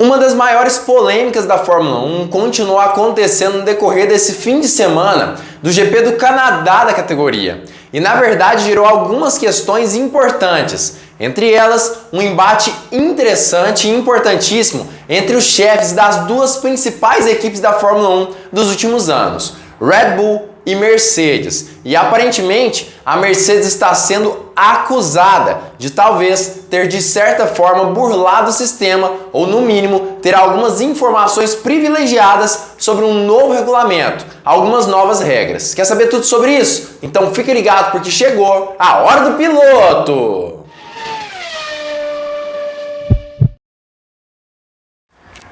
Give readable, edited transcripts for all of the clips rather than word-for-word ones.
Uma das maiores polêmicas da Fórmula 1 continuou acontecendo no decorrer desse fim de semana do GP do Canadá da categoria. E na verdade gerou algumas questões importantes, entre elas um embate interessante e importantíssimo entre os chefes das duas principais equipes da Fórmula 1 dos últimos anos, Red Bull e Mercedes. E aparentemente a Mercedes está sendo acusada de talvez ter de certa forma burlado o sistema ou no mínimo ter algumas informações privilegiadas sobre um novo regulamento, algumas novas regras. Quer saber tudo sobre isso? Então fique ligado porque chegou a hora do piloto!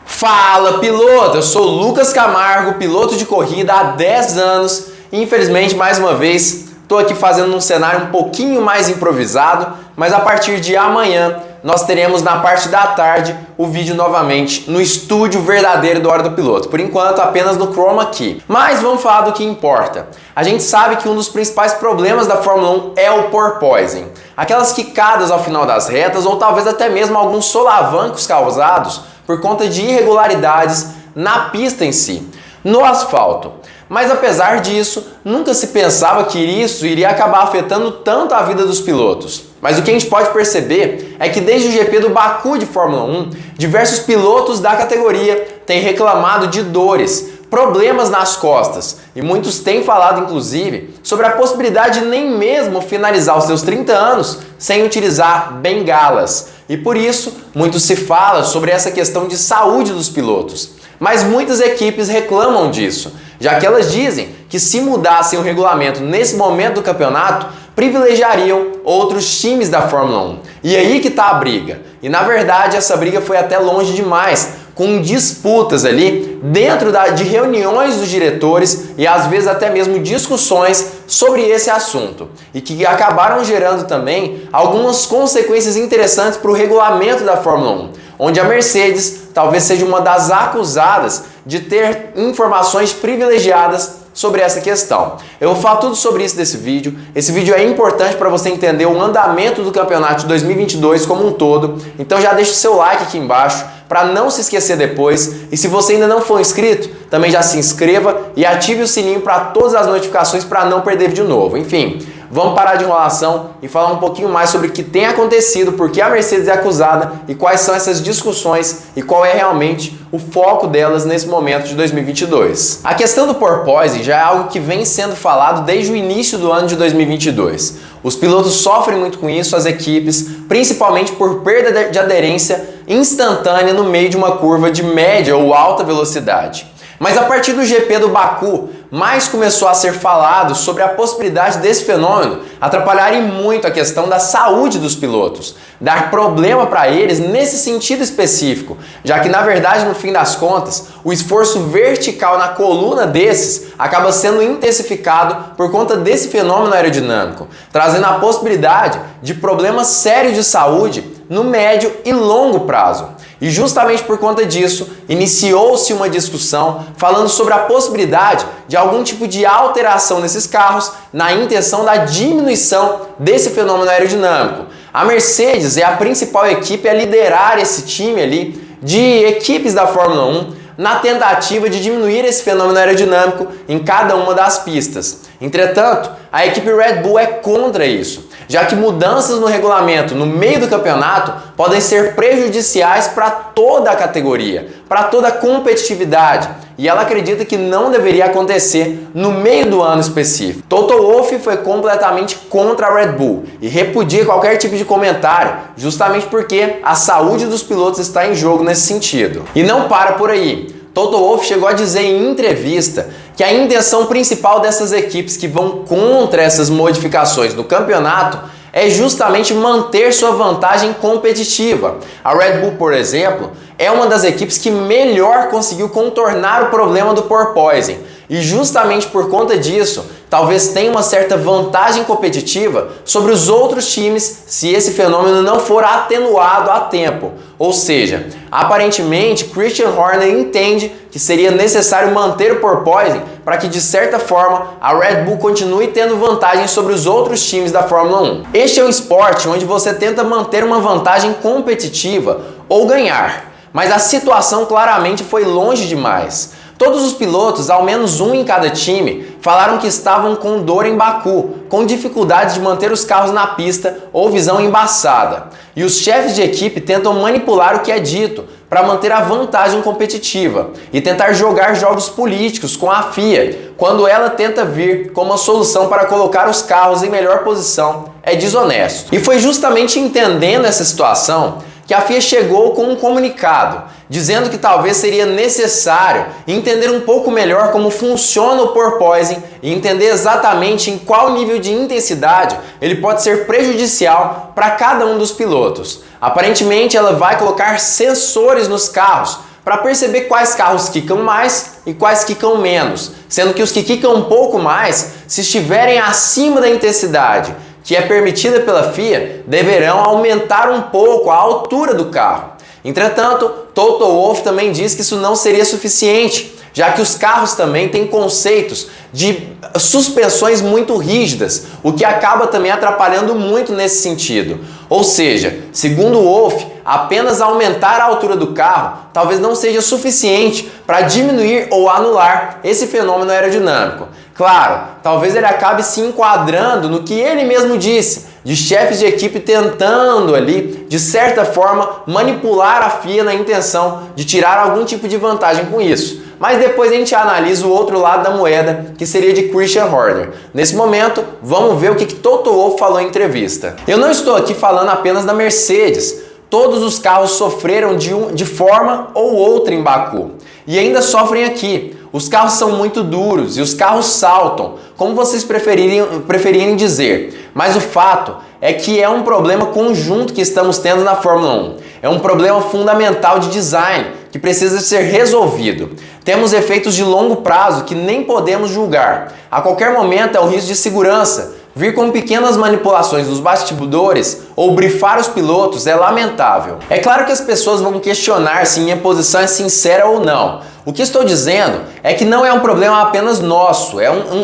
Fala piloto, eu sou o Lucas Camargo, piloto de corrida há 10 anos e infelizmente mais uma vez estou aqui fazendo um cenário um pouquinho mais improvisado, mas a partir de amanhã nós teremos na parte da tarde o vídeo novamente no estúdio verdadeiro do Hora do Piloto. Por enquanto apenas no Chroma Key. Mas vamos falar do que importa. A gente sabe que um dos principais problemas da Fórmula 1 é o porpoising. Aquelas quicadas ao final das retas ou talvez até mesmo alguns solavancos causados por conta de irregularidades na pista em si, no asfalto. Mas apesar disso, nunca se pensava que isso iria acabar afetando tanto a vida dos pilotos. Mas o que a gente pode perceber é que desde o GP do Baku de Fórmula 1, diversos pilotos da categoria têm reclamado de dores, problemas nas costas, e muitos têm falado inclusive sobre a possibilidade de nem mesmo finalizar os seus 30 anos sem utilizar bengalas. E por isso, muito se fala sobre essa questão de saúde dos pilotos. Mas muitas equipes reclamam disso, já que elas dizem que se mudassem o regulamento nesse momento do campeonato, privilegiariam outros times da Fórmula 1. E aí que está a briga. E na verdade essa briga foi até longe demais, com disputas ali dentro de reuniões dos diretores e às vezes até mesmo discussões sobre esse assunto. E que acabaram gerando também algumas consequências interessantes para o regulamento da Fórmula 1, onde a Mercedes talvez seja uma das acusadas de ter informações privilegiadas sobre essa questão. Eu vou falar tudo sobre isso nesse vídeo. Esse vídeo é importante para você entender o andamento do campeonato de 2022 como um todo. Então já deixa o seu like aqui embaixo para não se esquecer depois. E se você ainda não for inscrito, também já se inscreva e ative o sininho para todas as notificações para não perder vídeo novo. Enfim, vamos parar de enrolação e falar um pouquinho mais sobre o que tem acontecido, por que a Mercedes é acusada e quais são essas discussões e qual é realmente o foco delas nesse momento de 2022. A questão do porpoising já é algo que vem sendo falado desde o início do ano de 2022. Os pilotos sofrem muito com isso, as equipes, principalmente por perda de aderência instantânea no meio de uma curva de média ou alta velocidade. Mas a partir do GP do Baku, mais começou a ser falado sobre a possibilidade desse fenômeno atrapalhar muito a questão da saúde dos pilotos, dar problema para eles nesse sentido específico, já que na verdade no fim das contas o esforço vertical na coluna desses acaba sendo intensificado por conta desse fenômeno aerodinâmico, trazendo a possibilidade de problemas sérios de saúde no médio e longo prazo. E justamente por conta disso, iniciou-se uma discussão falando sobre a possibilidade de algum tipo de alteração nesses carros na intenção da diminuição desse fenômeno aerodinâmico. A Mercedes é a principal equipe a liderar esse time ali de equipes da Fórmula 1 na tentativa de diminuir esse fenômeno aerodinâmico em cada uma das pistas. Entretanto, a equipe Red Bull é contra isso, já que mudanças no regulamento no meio do campeonato podem ser prejudiciais para toda a categoria, para toda a competitividade, e ela acredita que não deveria acontecer no meio do ano específico. Toto Wolff foi completamente contra a Red Bull e repudia qualquer tipo de comentário, justamente porque a saúde dos pilotos está em jogo nesse sentido. E não para por aí. Toto Wolff chegou a dizer em entrevista que a intenção principal dessas equipes que vão contra essas modificações no campeonato é justamente manter sua vantagem competitiva. A Red Bull, por exemplo, é uma das equipes que melhor conseguiu contornar o problema do porpoising. E justamente por conta disso, talvez tenha uma certa vantagem competitiva sobre os outros times se esse fenômeno não for atenuado a tempo. Ou seja, aparentemente Christian Horner entende que seria necessário manter o porpoising para que de certa forma a Red Bull continue tendo vantagem sobre os outros times da Fórmula 1. Este é um esporte onde você tenta manter uma vantagem competitiva ou ganhar. mas a situação claramente foi longe demais. Todos os pilotos, ao menos um em cada time, falaram que estavam com dor em Baku, com dificuldade de manter os carros na pista ou visão embaçada. E os chefes de equipe tentam manipular o que é dito para manter a vantagem competitiva e tentar jogar jogos políticos com a FIA, quando ela tenta vir com uma solução para colocar os carros em melhor posição. É desonesto. E foi justamente entendendo essa situação que a FIA chegou com um comunicado, dizendo que talvez seria necessário entender um pouco melhor como funciona o porpoising e entender exatamente em qual nível de intensidade ele pode ser prejudicial para cada um dos pilotos. Aparentemente, ela vai colocar sensores nos carros para perceber quais carros quicam mais e quais quicam menos, sendo que os que quicam um pouco mais, se estiverem acima da intensidade que é permitida pela FIA, deverão aumentar um pouco a altura do carro. Entretanto, Toto Wolff também diz que isso não seria suficiente, já que os carros também têm conceitos de suspensões muito rígidas, o que acaba também atrapalhando muito nesse sentido. Ou seja, segundo Wolff, apenas aumentar a altura do carro talvez não seja suficiente para diminuir ou anular esse fenômeno aerodinâmico. Claro, talvez ele acabe se enquadrando no que ele mesmo disse, de chefes de equipe tentando ali, de certa forma, manipular a FIA na intenção de tirar algum tipo de vantagem com isso. Mas depois a gente analisa o outro lado da moeda, que seria de Christian Horner. Nesse momento, vamos ver o que Toto Wolff falou em entrevista. Eu não estou aqui falando apenas da Mercedes. Todos os carros sofreram de forma ou outra em Baku. E ainda sofrem aqui. Os carros são muito duros e os carros saltam, como vocês preferirem dizer. Mas o fato é que é um problema conjunto que estamos tendo na Fórmula 1. É um problema fundamental de design que precisa ser resolvido. Temos efeitos de longo prazo que nem podemos julgar. A qualquer momento é o risco de segurança. Vir com pequenas manipulações dos bastidores ou brifar os pilotos é lamentável. É claro que as pessoas vão questionar se minha posição é sincera ou não. O que estou dizendo é que não é um problema apenas nosso,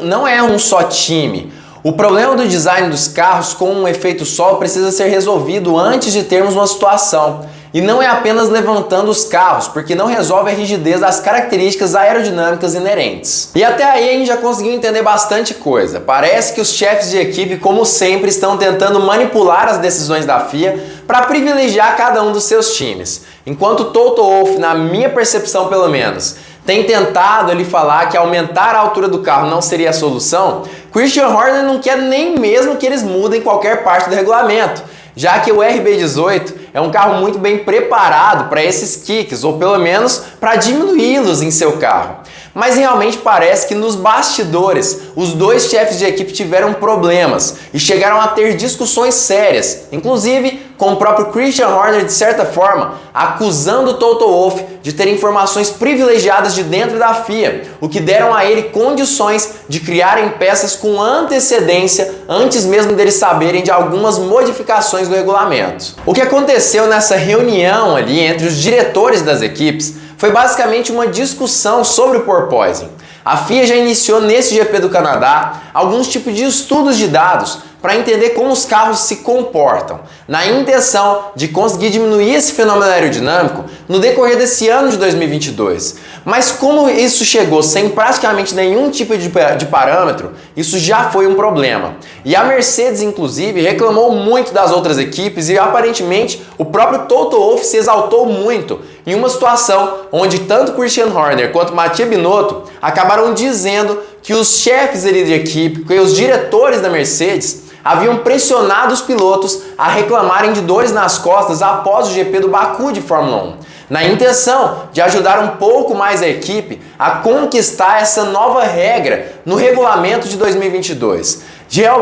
não é um só time. O problema do design dos carros com um efeito solo precisa ser resolvido antes de termos uma situação. E não é apenas levantando os carros, porque não resolve a rigidez das características aerodinâmicas inerentes. E até aí a gente já conseguiu entender bastante coisa. Parece que os chefes de equipe, como sempre, estão tentando manipular as decisões da FIA para privilegiar cada um dos seus times. Enquanto Toto Wolff, na minha percepção pelo menos, tem tentado ele falar que aumentar a altura do carro não seria a solução, Christian Horner não quer nem mesmo que eles mudem qualquer parte do regulamento, já que o RB18 é um carro muito bem preparado para esses kicks, ou pelo menos para diminuí-los em seu carro. Mas realmente parece que nos bastidores os dois chefes de equipe tiveram problemas e chegaram a ter discussões sérias, inclusive com o próprio Christian Horner, de certa forma, acusando Toto Wolff de ter informações privilegiadas de dentro da FIA, o que deram a ele condições de criarem peças com antecedência antes mesmo deles saberem de algumas modificações do regulamento. O que aconteceu nessa reunião ali entre os diretores das equipes foi basicamente uma discussão sobre o porpoising. A FIA já iniciou nesse GP do Canadá alguns tipos de estudos de dados para entender como os carros se comportam, na intenção de conseguir diminuir esse fenômeno aerodinâmico no decorrer desse ano de 2022. Mas como isso chegou sem praticamente nenhum tipo de parâmetro, isso já foi um problema. E a Mercedes, inclusive, reclamou muito das outras equipes e aparentemente o próprio Toto Wolff se exaltou muito em uma situação onde tanto Christian Horner quanto Mattia Binotto acabaram dizendo que os chefes de equipe, que os diretores da Mercedes haviam pressionado os pilotos a reclamarem de dores nas costas após o GP do Baku de Fórmula 1, na intenção de ajudar um pouco mais a equipe a conquistar essa nova regra no regulamento de 2022,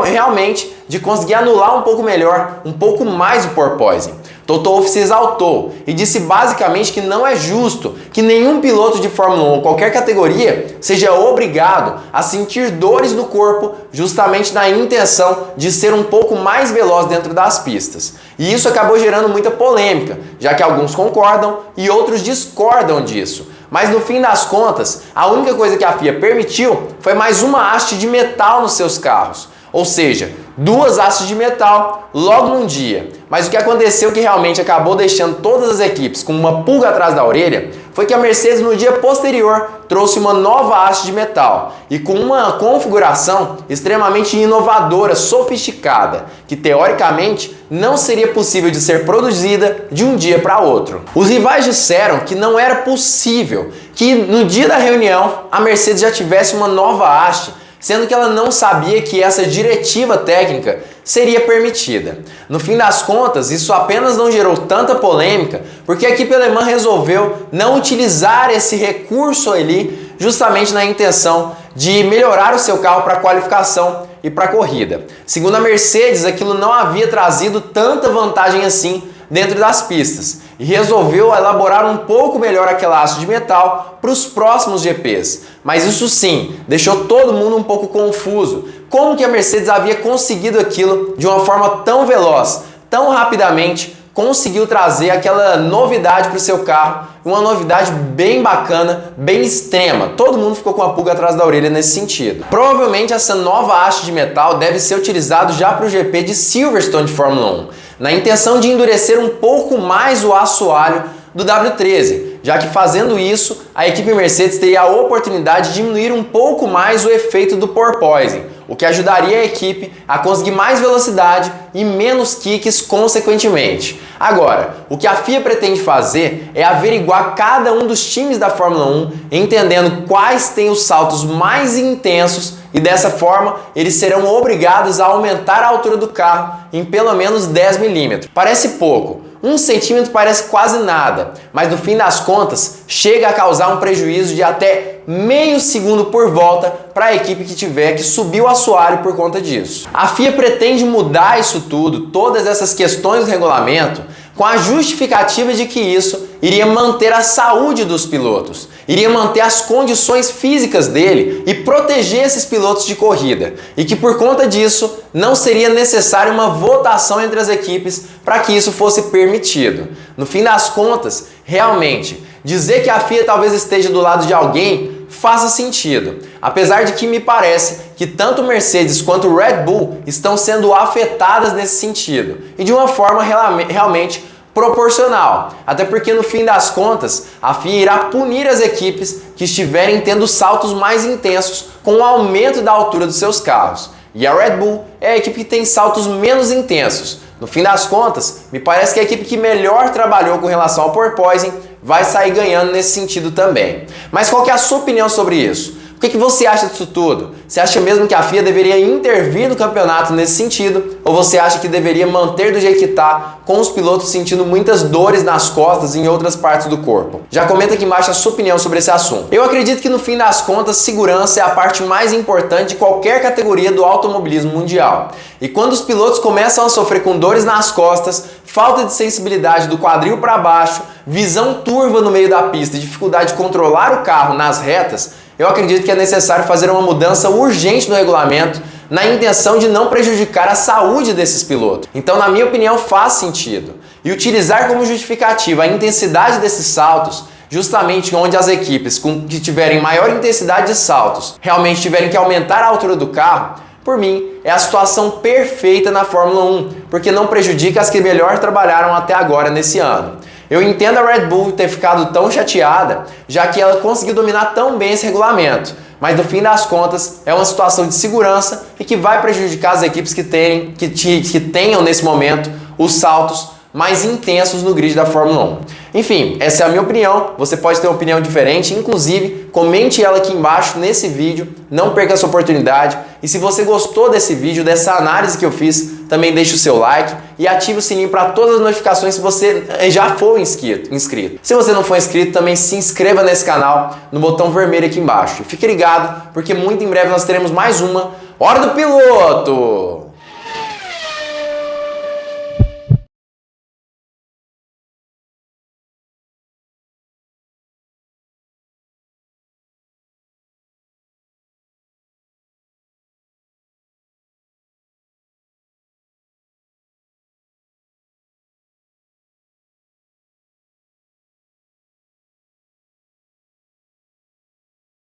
realmente de conseguir anular um pouco melhor, um pouco mais o porpoising. Toto Wolff se exaltou e disse basicamente que não é justo que nenhum piloto de Fórmula 1 ou qualquer categoria seja obrigado a sentir dores no corpo justamente na intenção de ser um pouco mais veloz dentro das pistas. E isso acabou gerando muita polêmica, já que alguns concordam e outros discordam disso. Mas no fim das contas, a única coisa que a FIA permitiu foi mais uma haste de metal nos seus carros. Ou seja, 2 hastes de metal logo num dia. Mas o que aconteceu que realmente acabou deixando todas as equipes com uma pulga atrás da orelha foi que a Mercedes no dia posterior trouxe uma nova haste de metal e com uma configuração extremamente inovadora, sofisticada, que teoricamente não seria possível de ser produzida de um dia para outro. Os rivais disseram que não era possível que no dia da reunião a Mercedes já tivesse uma nova haste, sendo que ela não sabia que essa diretiva técnica seria permitida. No fim das contas, isso apenas não gerou tanta polêmica porque a equipe alemã resolveu não utilizar esse recurso ali justamente na intenção de melhorar o seu carro para a qualificação e para a corrida. Segundo a Mercedes, aquilo não havia trazido tanta vantagem assim dentro das pistas e resolveu elaborar um pouco melhor aquela haste de metal para os próximos GPs. Mas isso sim, deixou todo mundo um pouco confuso. Como que a Mercedes havia conseguido aquilo de uma forma tão veloz, tão rapidamente, conseguiu trazer aquela novidade para o seu carro, uma novidade bem bacana, bem extrema. Todo mundo ficou com a pulga atrás da orelha nesse sentido. Provavelmente essa nova haste de metal deve ser utilizado já para o GP de Silverstone de Fórmula 1, na intenção de endurecer um pouco mais o assoalho do W13, já que fazendo isso, a equipe Mercedes teria a oportunidade de diminuir um pouco mais o efeito do porpoising, o que ajudaria a equipe a conseguir mais velocidade e menos kicks consequentemente. Agora, o que a FIA pretende fazer é averiguar cada um dos times da Fórmula 1, entendendo quais têm os saltos mais intensos e dessa forma eles serão obrigados a aumentar a altura do carro em pelo menos 10 milímetros. Parece pouco, 1 centímetro parece quase nada, mas no fim das contas chega a causar um prejuízo de até meio segundo por volta para a equipe que tiver que subir o assoalho por conta disso. A FIA pretende mudar isso tudo, todas essas questões do regulamento, com a justificativa de que isso iria manter a saúde dos pilotos, iria manter as condições físicas dele e proteger esses pilotos de corrida, e que por conta disso não seria necessária uma votação entre as equipes para que isso fosse permitido. No fim das contas, realmente, dizer que a FIA talvez esteja do lado de alguém faça sentido, apesar de que me parece que tanto Mercedes quanto Red Bull estão sendo afetadas nesse sentido e de uma forma realmente proporcional, até porque no fim das contas a FIA irá punir as equipes que estiverem tendo saltos mais intensos com o aumento da altura dos seus carros, e a Red Bull é a equipe que tem saltos menos intensos. No fim das contas, me parece que a equipe que melhor trabalhou com relação ao porpoising vai sair ganhando nesse sentido também. Mas qual que é a sua opinião sobre isso? O que você acha disso tudo? Você acha mesmo que a FIA deveria intervir no campeonato nesse sentido? Ou você acha que deveria manter do jeito que está, com os pilotos sentindo muitas dores nas costas e em outras partes do corpo? Já comenta aqui embaixo a sua opinião sobre esse assunto. Eu acredito que no fim das contas, segurança é a parte mais importante de qualquer categoria do automobilismo mundial. E quando os pilotos começam a sofrer com dores nas costas, falta de sensibilidade do quadril para baixo, visão turva no meio da pista e dificuldade de controlar o carro nas retas, eu acredito que é necessário fazer uma mudança urgente no regulamento na intenção de não prejudicar a saúde desses pilotos. Então, na minha opinião, faz sentido. E utilizar como justificativa a intensidade desses saltos, justamente onde as equipes que tiverem maior intensidade de saltos realmente tiverem que aumentar a altura do carro, por mim, é a situação perfeita na Fórmula 1, porque não prejudica as que melhor trabalharam até agora nesse ano. Eu entendo a Red Bull ter ficado tão chateada, já que ela conseguiu dominar tão bem esse regulamento, mas no fim das contas é uma situação de segurança e que vai prejudicar as equipes que tenham nesse momento os saltos mais intensos no grid da Fórmula 1. Enfim, essa é a minha opinião, você pode ter uma opinião diferente, inclusive comente ela aqui embaixo nesse vídeo, não perca essa oportunidade, e se você gostou desse vídeo, dessa análise que eu fiz, também deixe o seu like e ative o sininho para todas as notificações se você já for inscrito. Se você não for inscrito, também se inscreva nesse canal no botão vermelho aqui embaixo. Fique ligado, porque muito em breve nós teremos mais uma Hora do Piloto!